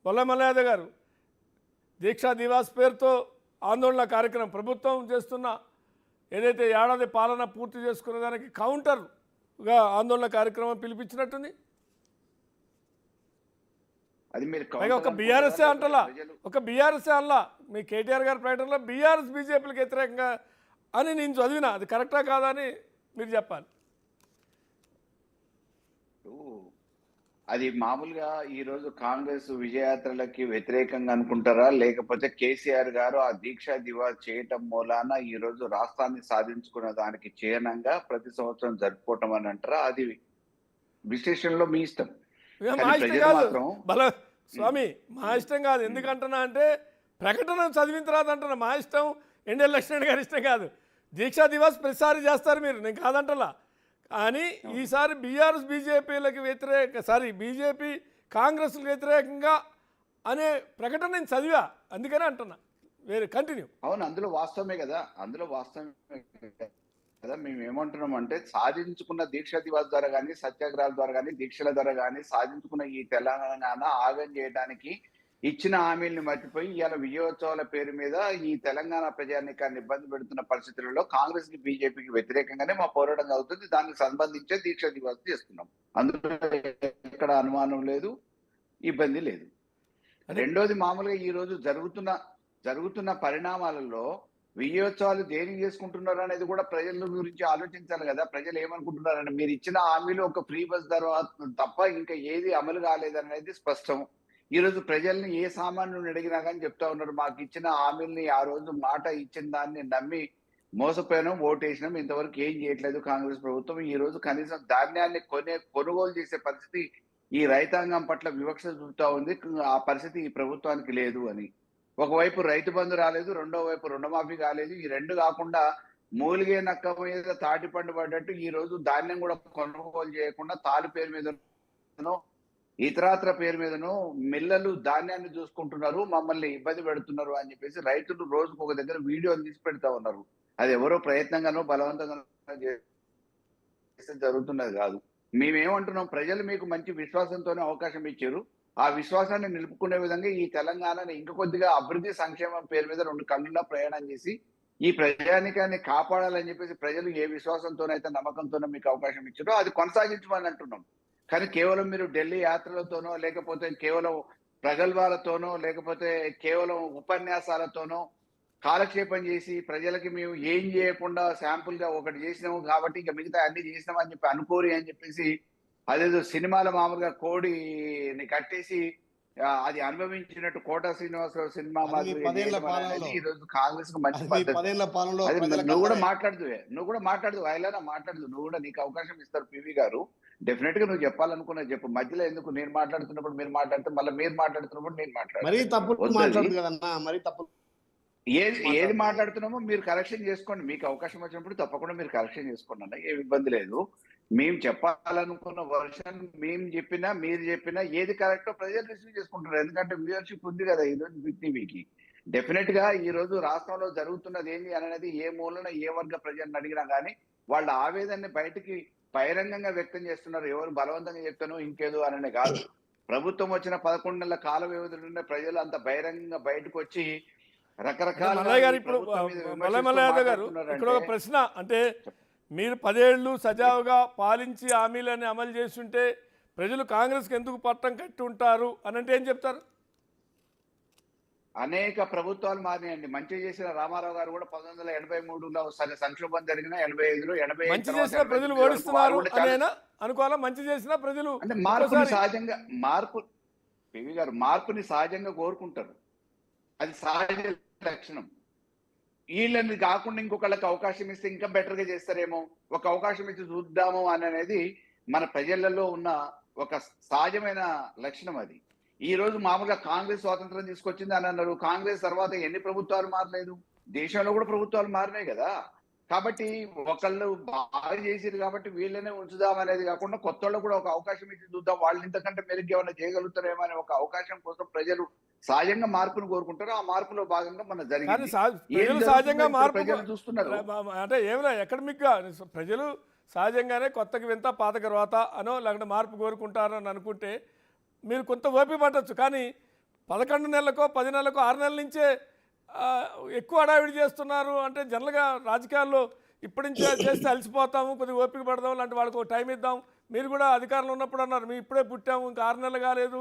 పొల్లమల్ల యాదవ్ గారు దీక్షా దివాస్ పేరుతో ఆందోళన కార్యక్రమం ప్రభుత్వం చేస్తున్న ఏదైతే ఏడాది పాలన పూర్తి చేసుకునే దానికి కౌంటర్గా ఆందోళన కార్యక్రమం పిలిపించినట్టుంది. అది మీరు పైగా ఒక బీఆర్ఎస్ఏ అంటలా, ఒక బీఆర్ఎస్ఏ అల్లా మీ కేటీఆర్ గారి ప్రకటనలో బీఆర్ఎస్ బీజేపీలకు వ్యతిరేకంగా అని నేను చదివినా, అది కరెక్టా కాదా అని మీరు చెప్పాలి. అది మామూలుగా ఈరోజు కాంగ్రెస్ విజయయాత్రలకి వ్యతిరేకంగా అనుకుంటారా, లేకపోతే కేసీఆర్ గారు ఆ దీక్షా దివాస్ చేయటం మూలాన ఈరోజు రాష్ట్రాన్ని సాధించుకున్న దానికి చిహ్నంగా ప్రతి సంవత్సరం జరుపుకోవటం అని అంటారా? అది విశ్లేషణలో మీ ఇష్టం. మా ఇష్టం కాదు స్వామి, మా ఇష్టం కాదు. ఎందుకంటున్నా అంటే ప్రకటన చదివిన తర్వాత అంటున్నా మా ఇష్టం, ఎన్డీఏ లక్ష్మణ్ గారి ఇష్టం కాదు. దీక్షా దివాస్ ప్రతిసారి చేస్తారు మీరు, నేను కాదంటలా. కానీ ఈసారి బీఆర్ఎస్ బీజేపీలకు బీజేపీ కాంగ్రెస్కి వ్యతిరేకంగా అనే ప్రకటన నేను చదివా, అందుకనే అంటున్నా. వేరే కంటిన్యూ. అవును, అందులో వాస్తవమే కదా, మేము ఏమంటున్నాం అంటే సాధించుకున్న దీక్షా దివాస్ ద్వారా కానీ, సత్యాగ్రహాల ద్వారా కానీ, దీక్షల ద్వారా కానీ సాధించుకున్న ఈ తెలంగాణ ఆగం చేయడానికి ఇచ్చిన హామీల్ని మర్చిపోయి ఇవాళ విజయోత్సవాల పేరు మీద ఈ తెలంగాణ ప్రజానీకాన్ని ఇబ్బంది పెడుతున్న పరిస్థితులలో కాంగ్రెస్ కి బీజేపీకి వ్యతిరేకంగానే మా పోరాటం అవుతుంది. దానికి సంబంధించే దీక్ష దివాస్ చేస్తున్నాం, అందులో ఎక్కడ అనుమానం లేదు, ఇబ్బంది లేదు. రెండోది, మామూలుగా ఈ రోజు జరుగుతున్న పరిణామాలలో విజయోత్సవాలు దేనికి చేసుకుంటున్నారు అనేది కూడా ప్రజల గురించి ఆలోచించాలి కదా. ప్రజలు ఏమనుకుంటున్నారని, మీరు ఇచ్చిన హామీలు ఒక ఫ్రీ బస్ తర్వాత తప్ప ఇంకా ఏది అమలు కాలేదనేది స్పష్టం. ఈ రోజు ప్రజల్ని ఏ సామాన్యుని అడిగినా కానీ చెప్తా ఉన్నారు, మాకు ఇచ్చిన హామీల్ని ఆ రోజు మాట ఇచ్చిన దాన్ని నమ్మి మోసపోయినాం, ఓటేసినాం, ఇంతవరకు ఏం చేయట్లేదు కాంగ్రెస్ ప్రభుత్వం. ఈ రోజు కనీసం ధాన్యాన్ని కొనుగోలు చేసే పరిస్థితి ఈ రైతాంగం పట్ల వివక్ష చూపుతా ఉంది. ఆ పరిస్థితి ఈ ప్రభుత్వానికి లేదు అని. ఒకవైపు రైతు బంధు రాలేదు, రెండో వైపు రుణమాఫీ కాలేదు. ఈ రెండు కాకుండా మూలిగే నక్క మీద తాటి పండు పడ్డట్టు ఈ రోజు ధాన్యం కూడా కొనుగోలు చేయకుండా తాలు పేరు మీదనో ఇతరాత్ర పేరు మీదనో మిల్లలు ధాన్యాన్ని చూసుకుంటున్నారు, మమ్మల్ని ఇబ్బంది పెడుతున్నారు అని చెప్పేసి రైతులు రోజుకు ఒక దగ్గర వీడియోలు తీసి పెడతా ఉన్నారు. అది ఎవరో ప్రయత్నంగానో బలవంతంగానో చేస్తే జరుగుతున్నది కాదు. మేమేమంటున్నాం, ప్రజలు మీకు మంచి విశ్వాసంతోనే అవకాశం ఇచ్చారు. ఆ విశ్వాసాన్ని నిలుపుకునే విధంగా ఈ తెలంగాణని ఇంకా కొద్దిగా అభివృద్ధి సంక్షేమం పేరు మీద రెండు కళ్ళులా ప్రయాణం చేసి ఈ ప్రజానికాన్ని కాపాడాలని చెప్పేసి ప్రజలు ఏ విశ్వాసంతోనైతే నమ్మకంతోనో మీకు అవకాశం ఇచ్చారో అది కొనసాగించమని అంటున్నాం. కానీ కేవలం మీరు ఢిల్లీ యాత్రలతోనో, లేకపోతే కేవలం ప్రగల్భాలతోనో, లేకపోతే కేవలం ఉపన్యాసాలతోనో కాలక్షేపం చేసి ప్రజలకి మేము ఏం చేయకుండా శాంపుల్ గా ఒకటి చేసినాము కాబట్టి ఇక మిగతా అన్ని చేసినాం అని చెప్పి అనుకోరి అని చెప్పేసి అదేదో సినిమాలో మామూలుగా కోడిని కట్టేసి అది అనుభవించినట్టు కోట శ్రీనివాసరావు సినిమా ఈ రోజు కాంగ్రెస్ కు మంచి నువ్వు కూడా మాట్లాడదు అయినా మాట్లాడదు. నువ్వు కూడా నీకు అవకాశం ఇస్తారు పివి గారు, డెఫినెట్ గా నువ్వు చెప్పాలనుకున్నా చెప్పు. మధ్యలో ఎందుకు నేను మాట్లాడుతున్నప్పుడు మీరు మాట్లాడితే మళ్ళీ మీరు మాట్లాడుతున్నప్పుడు నేను మాట్లాడతాను. ఏది మాట్లాడుతున్నామో మీరు కరెక్షన్ చేసుకోండి, మీకు అవకాశం వచ్చినప్పుడు తప్పకుండా మీరు కరెక్షన్ చేసుకోండి అన్న, ఏమి ఇబ్బంది లేదు. మేము చెప్పాలనుకున్న వర్షన్ మేము చెప్పినా మీరు చెప్పినా ఏది కరెక్టో ప్రజలు రిసీవ్ చేసుకుంటున్నారు. ఎందుకంటే వ్యూవర్షిప్ ఉంది కదా ఈరోజు బిగ్ టీవీకి. డెఫినెట్ గా ఈ రోజు రాష్ట్రంలో జరుగుతున్నది ఏంటి అనేది ఏ మూలన ఏ వర్గ ప్రజలను అడిగినా కానీ వాళ్ళ ఆవేదనని బయటికి బహిరంగంగా వ్యక్తం చేస్తున్నారు. ఎవరు బలవంతంగా చెప్తానో ఇంకేదో అననే కాదు. ప్రభుత్వం వచ్చిన 11 నెలల కాల వ్యవధిలోనే ప్రజలు అంత బహిరంగంగా బయటకు వచ్చి రకరకాల ఇక్కడ ఒక ప్రశ్న, అంటే మీరు 10 ఏళ్ళు సజావుగా పాలించి హామీలని అమలు చేస్తుంటే ప్రజలు కాంగ్రెస్కి ఎందుకు పట్టం కట్టి ఉంటారు అని అంటే ఏం చెప్తారు? అనేక ప్రభుత్వాలు మారినాయండి. మంచి చేసిన రామారావు గారు కూడా 1983లో సంక్షోభం జరిగిన 85లో మంచి చేసిన ప్రజలు ఓడిస్తున్నారు అనేనా అనుకోవాలా? మంచి చేసిన ప్రజలు అంటే మార్పుని సహజంగా పివి గారు మార్పుని సహజంగా కోరుకుంటారు, అది సహజ లక్షణం. వీళ్ళని కాకుండా ఇంకొకళ్ళకి అవకాశం ఇస్తే ఇంకా బెటర్ గా చేస్తారేమో, ఒక అవకాశం ఇచ్చి చూద్దాము అనేది మన ప్రజలలో ఉన్న ఒక సహజమైన లక్షణం. అది ఈ రోజు మామూలుగా కాంగ్రెస్ స్వాతంత్రం తీసుకొచ్చింది అని అన్నారు. కాంగ్రెస్ తర్వాత ఎన్ని ప్రభుత్వాలు మారలేదు? దేశంలో కూడా ప్రభుత్వాలు మారినాయి కదా. కాబట్టి ఒకళ్ళు బాగా చేసారు కాబట్టి వీళ్ళనే ఉంచుదాం అనేది కాకుండా కొత్త వాళ్ళు కూడా ఒక అవకాశం ఇచ్చి చూద్దాం, వాళ్ళు ఇంతకంటే మెరుగ్గా ఏమైనా చేయగలుగుతారేమో అనే ఒక అవకాశం కోసం ప్రజలు సహజంగా మార్పును కోరుకుంటారు. ఆ మార్పులో భాగంగా మన జరిగింది సహజంగా మార్పు చూస్తున్నారు. అంటే ఏమైనా ఎకడమిక్ గా ప్రజలు సహజంగానే కొత్తకి వింత పాతకి రోత అనో లేకుంటే మార్పు కోరుకుంటారని అనుకుంటే మీరు కొంత ఓపిక పట్టచ్చు. కానీ 11 నెలలకో 10 నెలలకో 6 నెలల నుంచే ఎక్కువ హడావిడి చేస్తున్నారు అంటే జనరల్గా రాజకీయాల్లో ఇప్పటి నుంచే చేస్తే అలసిపోతాము, కొద్దిగా ఓపిక పడదాం, లాంటి వాళ్ళకి ఒక టైం ఇద్దాం. మీరు కూడా అధికారంలో ఉన్నప్పుడు అన్నారు మేము ఇప్పుడే పుట్టాము, ఇంకా 6 నెలలు కాలేదు,